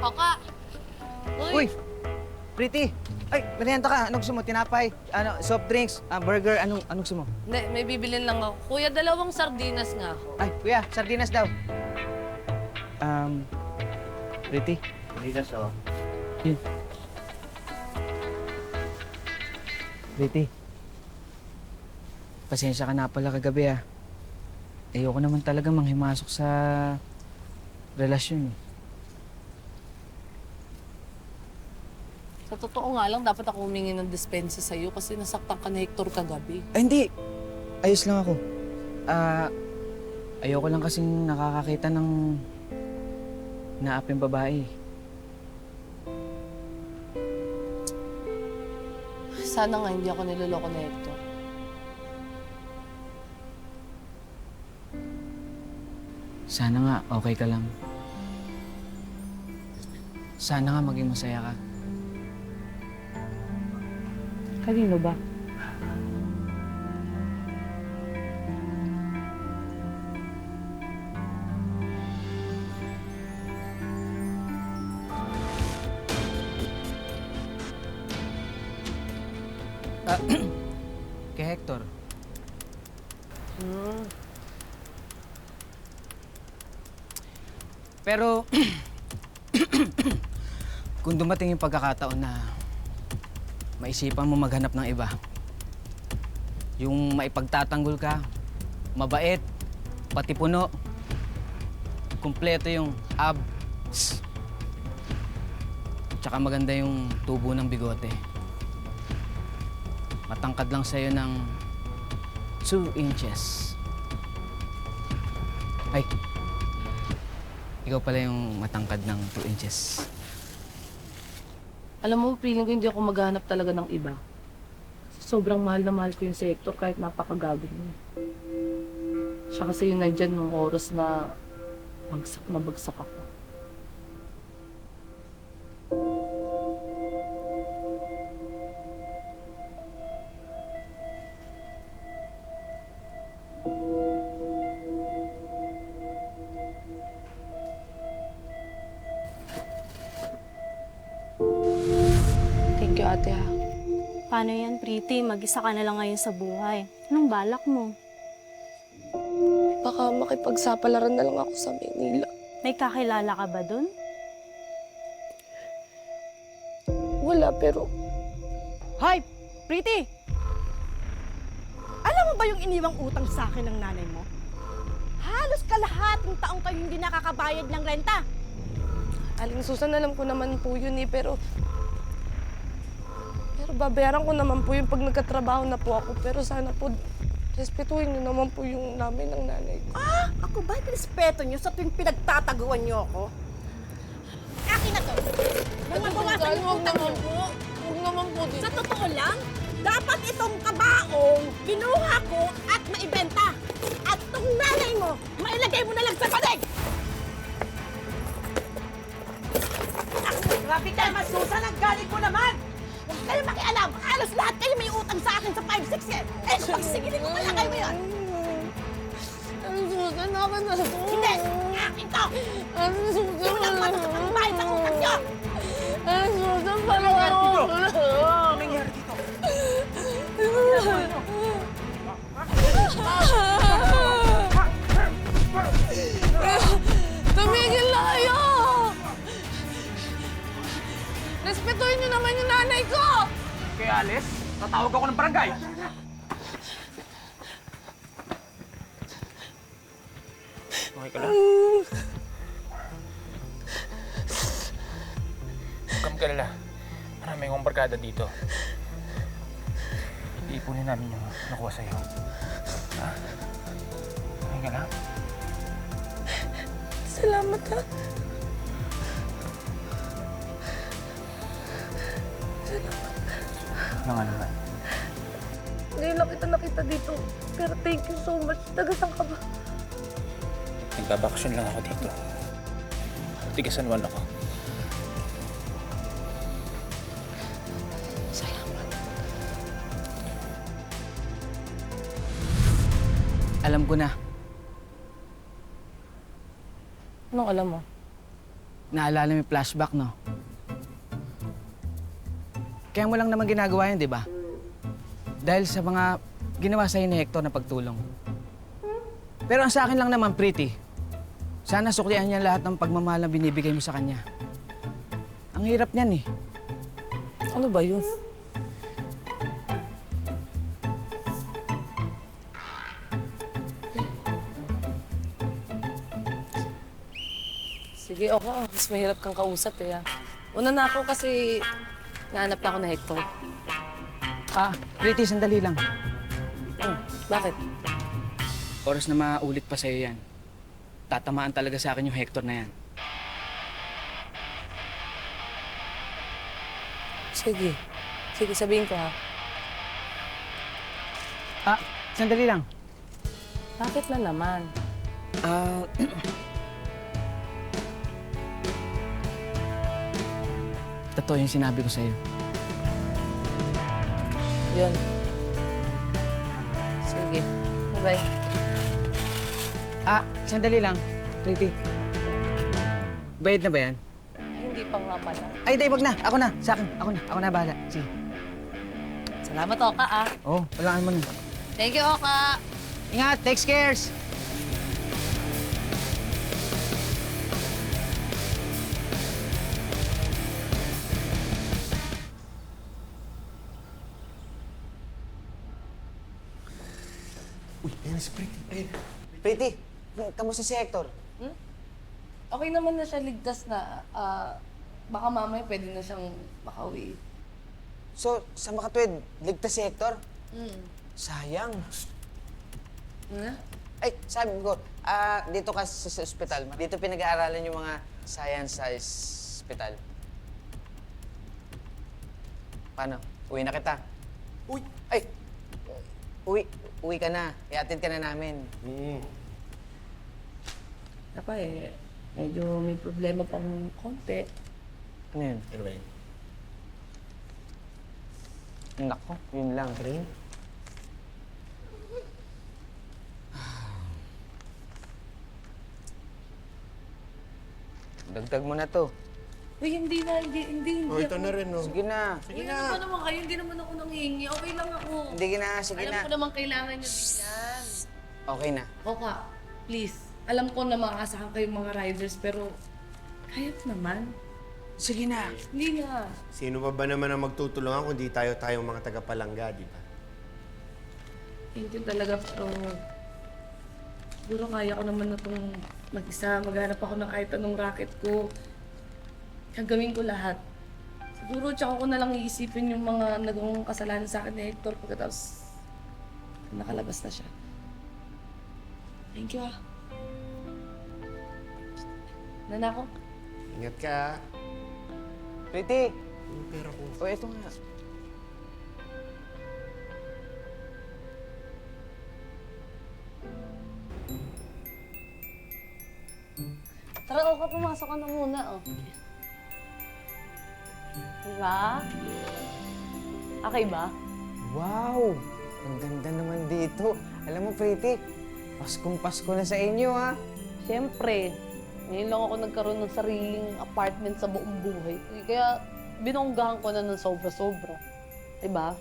Oka! Uy! Pretty! Ay, merienda ka. Anong gusto mo? Tinapay? Soft drinks? Burger? Anong gusto mo? Hindi, may bibilin lang ako. Kuya, 2 sardinas nga ako. Ay, kuya, sardinas daw. Pretty? Sardinas, oh. Yun. Pretty. Pasensya ka na pala kagabi, ah. Ayoko naman talaga manghimasok sa relasyon, eh. Sa totoo nga lang, dapat ako humingi ng dispensa sa'yo kasi nasaktan ka ni Hector kagabi. Ay, hindi. Ayos lang ako. Ayoko lang kasing nakakakita ng naaping babae. Sana nga hindi ako niloloko ni Hector. Sana nga okay ka lang. Sana nga maging masaya ka. Kanino ba? Kay Hector. Pero, kung dumating yung pagkakataon na maisipan mo maghanap ng iba, yung maipagtatanggol ka, mabait, pati puno, kumpleto yung abs, tsaka maganda yung tubo ng bigote. Matangkad lang sa'yo ng 2 inches. Ay, ikaw pala yung matangkad ng 2 inches. Alam mo, feeling ko hindi ako maghahanap talaga ng iba. Sobrang mahal na mahal ko yung si Hector kahit napakagago niya. Siya kasi yung nandyan nung oras na bagsak ako. Thank you, ate, ha. Paano yan, Pretty? Mag-isa ka na lang ngayon sa buhay. Anong balak mo? Baka makipagsapalaran na lang ako sa Manila. May kakilala ka ba dun? Wala, pero Hoy, Pretty! Alam mo ba yung iniwang utang sa akin ng nanay mo? Halos kalahating taong kayo hindi nakakabayad ng renta. Aling Susan, alam ko naman po yun eh, pero babayaran ko naman po yung pag nagkatrabaho na po ako. Pero sana po, respetuhin niyo naman po yung namin ng nanay ko. Ah, ako ba respeto niyo sa tuwing pinagtataguan niyo ako? Akin na to! Mabawasan niyo yung utang niyo. Huwag naman po dito. Sa totoo lang, dapat itong kabaong kinuha ko at maibenta. At itong nanay mo, mailagay mo na lang sa panig! Grabe ka naman, Susan! Ang galing mo naman! Huwag kayo makialam! Halos lahat kayo may utang sa akin sa 5-6 eh! Eh, pagsigilin ko kaya kayo ngayon! Aling Susan, akin na po. Hindi! Akin to! Aling Susan, Hindi mo lang matutok ang bayad ng utang niyo! Aling Susan, parang ako. Anong nangyari dito? Tumigil na kayo! Respetuhin niyo naman yung nanay ko! Kaya Alice, tatawag ako ng barangay. Okay ka lang? Huwag kang kalala. Marami akong barkada dito. Iipunin namin yung nakuha sa'yo. Ha? Okay ka lang? Salamat ha. Ano naman? Ngayon lang kita nakita dito. Pero thank you so much. Taga-saan ka ba? Nagbabakasyon lang ako dito. Tiga San Juan ako. Salamat. Alam ko na. Anong alam mo? naalala mo yung flashback, no? Kaya mo lang naman ginagawa yun, di ba? Dahil sa mga ginawa sa'yo ni Hector na pagtulong. Pero ang sa akin lang naman, Pretty, sana suklian niya lahat ng pagmamahal na binibigay mo sa kanya. Ang hirap niyan eh. Ano ba yun? Sige, okay. Mas mahirap kang kausap eh. Una na ako kasi nahanap na ako na Hector. Pretty, sandali lang. Oh, bakit? Oras na maulit pa sa'yo yan. Tatamaan talaga sa akin yung Hector na yan. Sige. Sige, sabihin ko ha. Sandali lang. Bakit na naman? Totoo yung sinabi ko sa'yo. Yun. Sige. Bye-bye. Sandali lang. Pretty. Bayad na ba yan? Hindi pa nga pala. Ay, di, wag na. Ako na. Sa akin. Ako na bahala. Sige. Salamat, Oka, ah. Walaan mo na. Thank you, Oka. Ingat, take cares! Uy, ayan si Pretty. Ayun. Pretty, kamusta si Hector? Okay naman na siya, ligtas na. Baka mamaya pwede na siyang makauwi. So, sa makatwid, ligtas si Hector? Sayang. Ay, sabi ko, dito ka sa ospital. Dito pinag-aaralan yung mga science sa ospital. Paano? Uwi na kita. Uy! Ay! Uwi ka na. Iatid ka na namin. Napa medyo may problema pang konti. Ano yun? Ano ba yun? Nako, yun lang. Rin? Dagdag mo na to. Uy, hindi na, hindi. Oh, ito na rin, no? Sige na. Sige na. Ano naman kayo, hindi naman ako nanghihingi. Okay lang ako. Sige na, sige Alam na. ko naman kailangan niyo din yan. Okay na. Oka, please. Alam ko na makakasahan kayong mga riders, pero kaya naman. Sige na. Hindi nga. Sino ba naman ang magtutulungan kung di tayong mga taga-palangga, di ba? Thank you talaga, pero siguro kaya ko naman na itong mag-isa. Maghanap ako ng kahit anong racket ko. Gagawin ko lahat. Siguro, tsaka ko na lang iisipin yung mga nagawang kasalanan sa akin ni Hector pagkatapos nakalabas na siya. Thank you, ah. Nanako. Ingat ka, ha? Pretty! Yung pera ko. O, eto nga. Tara, Oka, pumasok ka na muna, oh. Diba? Okay ba? Wow! Ang ganda naman dito. Alam mo, Pretty, Paskong-Pasko na sa inyo, ha? Siyempre, ngayon lang ako nagkaroon ng sariling apartment sa buong buhay. Kaya binonggahan ko na ng sobra-sobra. Diba?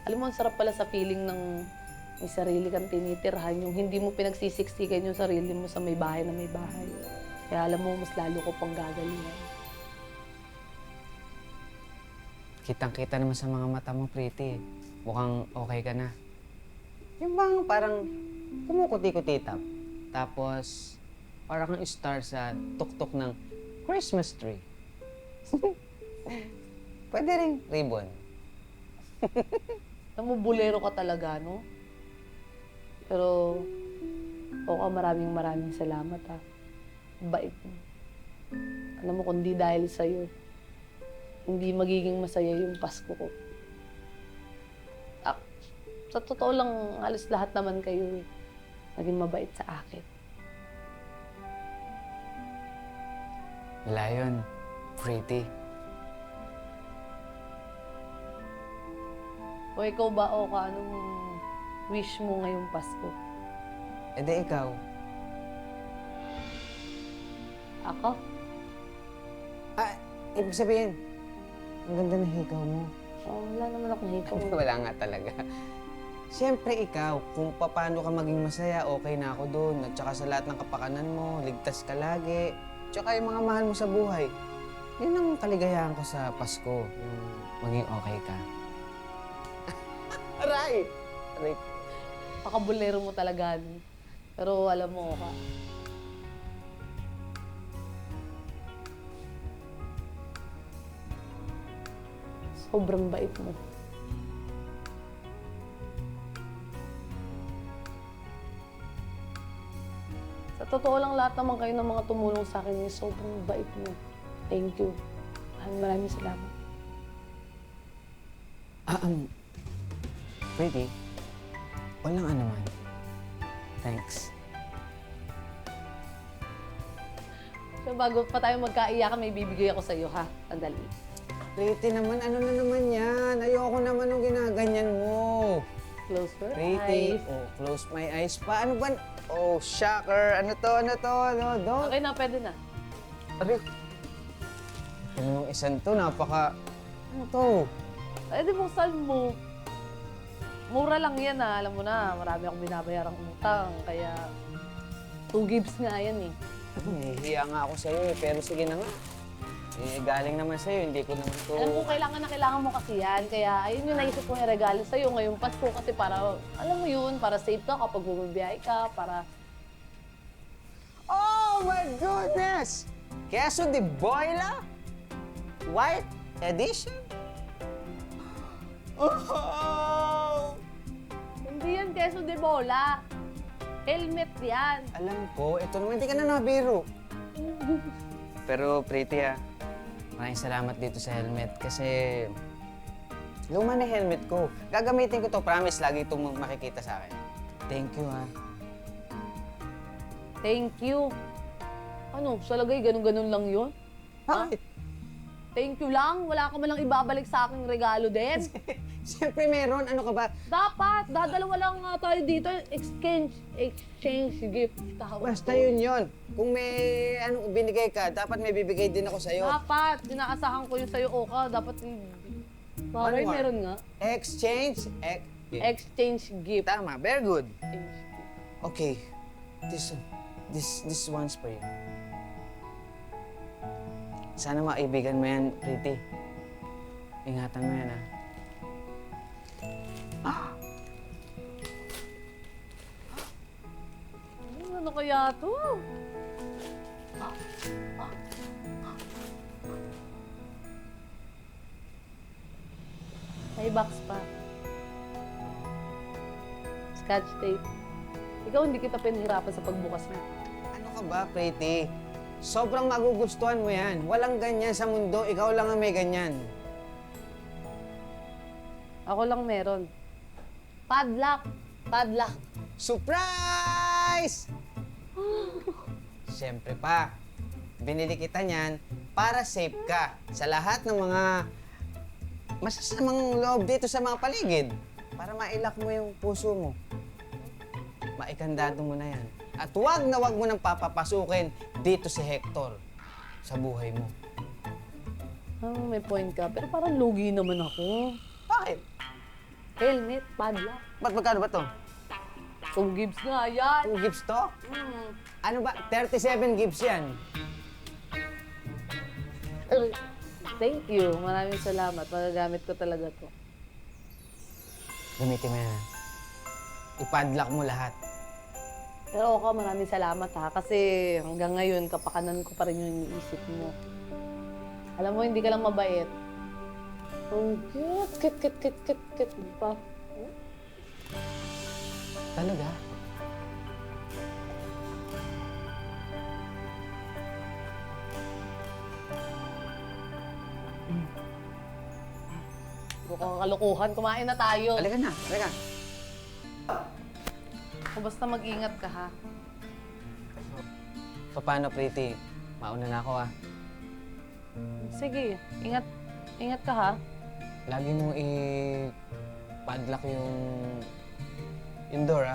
Alam mo, ang sarap pala sa feeling ng may sarili kang tinitirhan, yung hindi mo pinagsisiksikan yung sarili mo sa may bahay na may bahay. Kaya alam mo, mas lalo ko pang gagalingan. Kitang-kita naman sa mga mata mo, Pretty. Mukhang okay ka na. Yung bang parang kumukuti-kutitap. Tapos, parang kang star sa tuktok ng Christmas tree. Pwede rin ribbon. Alam mo, bulero ka talaga, no? Pero, Oka, maraming salamat, ha. Bait mo. Alam mo, kundi dahil sa'yo, hindi magiging masaya yung Pasko ko. Sa totoo lang, halos lahat naman kayo naging mabait sa akin. Wala yun, Pretty. O ikaw ba, Oka, anong wish mo ngayong Pasko? E di ikaw. Ako? ibig sabihin, ang ganda ng hikaw mo. Oh, wala naman ako hikaw. Wala nga talaga. Siyempre ikaw, kung paano ka maging masaya, okay na ako doon. At saka sa lahat ng kapakanan mo, ligtas ka lagi. Tsaka yung mga mahal mo sa buhay. Yun ang kaligayahan ko sa Pasko, yung maging okay ka. Aray! Aray. Pakabulero mo talaga, ni. Pero alam mo, ka. Sobrang bait mo. Sa totoo lang, lahat naman kayo ng mga tumulong sa akin, eh, sobrang bait mo. Thank you. Maraming salamat. Pretty, walang anuman. Thanks. So, bago pa tayo magkaiyakan, may bibigay ako sa'yo, ha? Sandali. Pretty naman, ano na naman yan? Ayoko naman nung ginaganyan mo. Close your Pretty. eyes. Oh, close my eyes pa. Ano ba? Oh, shocker. Ano to? Ano to? Ano? Don't. Okay na, pwede na. Aray. Yung isang to, napaka... Ano to? Pwede buksan mo. Mura lang yan, ha? Alam mo na, marami akong binabayarang utang. Kaya, 2 gifts nga yan, eh. Nahihiya nga ako sa'yo eh, pero sige na nga. Eh, galing naman sa'yo, hindi ko naman to... Alam mo, kailangan na kailangan mo kasi yan. Kaya, ayun yung naisip ko yung regalo sa'yo ngayong Pasko. Kasi para, alam mo yun, para safe ka kapag bumibiyahe ka, para... Oh my goodness! Queso de Boila? White edition? Oh! Hindi yan queso de bola. Helmet yan. Alam ko, ito naman, hindi ka na nabiro. Pero pretty maraming salamat dito sa helmet kasi luma na helmet ko. Gagamitin ko to, promise, lagi itong makikita sa akin. Thank you Thank you. Ano, sa lagay, ganun-ganun lang yun? Bakit? Thank you lang. Wala ka man lang ibabalik sa aking regalo din. Siyempre meron, ano ka ba? Dapat, dadalawa lang nga tayo dito. Exchange gift. Tawag Basta ko. yun. Kung may ano binigay ka, dapat may bibigay din ako sa'yo. Dapat, inaasahan ko yung sa'yo, Oka. Dapat, bagay, Ano nga? meron nga. Exchange? Exchange gift. Tama, very good. Exchange gift. Okay, this one's for you. Sana maibigan mo yan, Pretty. Ingatan mo yan, Ano kaya to? May box pa. Scotch tape. Ikaw, hindi kita pinahirapan sa pagbukas mo. Ano ka ba, Pretty? Sobrang magugustuhan mo yan. Walang ganyan sa mundo, ikaw lang ang may ganyan. Ako lang meron. Padlock. Padlock. Surprise! Siyempre pa, binili kita niyan para safe ka sa lahat ng mga masasamang loob dito sa mga paligid. Para mailak mo yung puso mo. Maikandado mo na yan. At wag na wag mo nang papapasukin dito si Hector sa buhay mo. May point ka. Pero parang lugi naman ako. Bakit? Helmet, padlock. Ba't magkano ba to? 2 gifts nga yan. 2 gifts to? Ano ba? 37 gifts yan. Thank you. Maraming salamat. Magagamit ko talaga to. Gamitin mo yan. Ipadlock mo lahat. Pero ako, maraming salamat ha. Kasi hanggang ngayon, kapakanan ko pa rin yung iniisip mo. Alam mo, hindi ka lang mabait. Ang cute. Kit pa. Talaga? Mukhang kalokohan. Kumain na tayo. Halika na, halika. Kung basta mag-ingat ka ha. Paano, Pretty? Mauna na ako, Sige, ingat. Ingat ka ha. Lagi mo i-padlock yung door,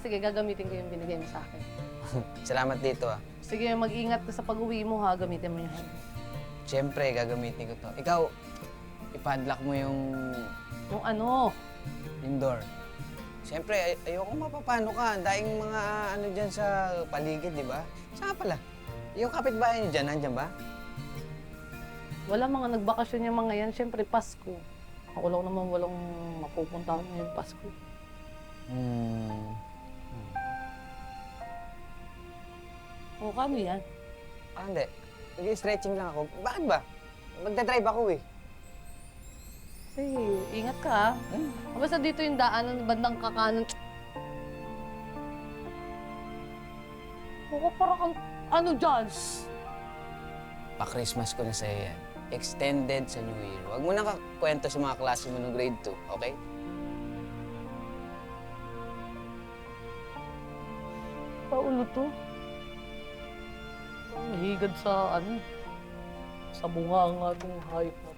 Sige, gagamitin ko yung binigay mo sa akin. Salamat dito, Sige, mag-ingat ka sa pag-uwi mo ha. Gamitin mo yung helmet. Siyempre, gagamitin ko to. Ikaw, ipadlock mo yung Yung ano, door. Siyempre, ayoko mapapano ka. Ang daing mga ano dyan sa paligid, di ba? Saan pala? Yung kapitbahay niyo dyan, nandyan ba? wala mga nagbakasyon yung mga yan. Siyempre, Pasko. Ako lang naman walang mapupuntahan ngayong Pasko. O, kano yan? Hindi. Nag-stretching lang ako. Bakit ba? Magdadrive ako eh. Sige, ingat ka ah. Basta dito yung daanan, bandang kakanan. Ako parang kang, ano dyan? Pa-Christmas ko na sa'yo yan. Extended sa New Year. Huwag mo na kakwento sa mga klase mo ng grade 2, okay? Paulo to. Mahigad sa ano, sa bunga ang ating hayop na.